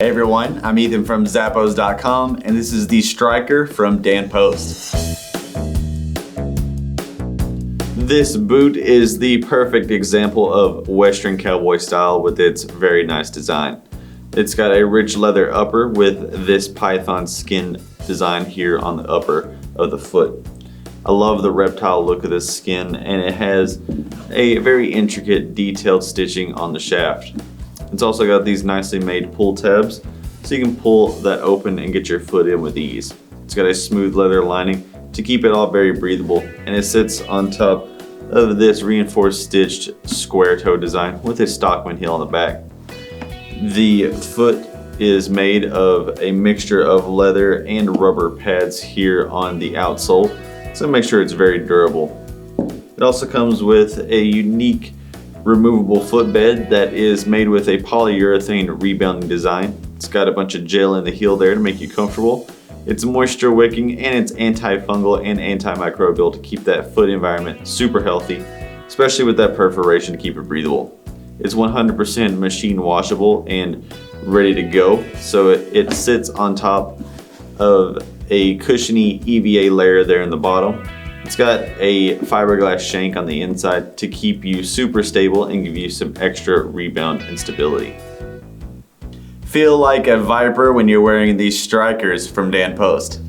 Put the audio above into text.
Hey everyone, I'm Ethan from Zappos.com, and this is the Stryker from Dan Post. This boot is the perfect example of Western cowboy style with its very nice design. It's got a rich leather upper with this python skin design here on the upper of the foot. I love the reptile look of this skin, and it has a very intricate detailed stitching on the shaft. It's also got these nicely made pull tabs so you can pull that open and get your foot in with ease. It's got a smooth leather lining to keep it all very breathable, and it sits on top of this reinforced stitched square toe design with a Stockman heel on the back. The foot is made of a mixture of leather and rubber pads here on the outsole, so make sure it's very durable. It also comes with a unique removable footbed that is made with a polyurethane rebounding design. It's got a bunch of gel in the heel there to make you comfortable. It's moisture wicking, and it's antifungal and antimicrobial to keep that foot environment super healthy, especially with that perforation to keep it breathable. It's 100% machine washable and ready to go, so it sits on top of a cushiony EVA layer there in the bottom. It's got a fiberglass shank on the inside to keep you super stable and give you some extra rebound and stability. Feel like a viper when you're wearing these Strykers from Dan Post.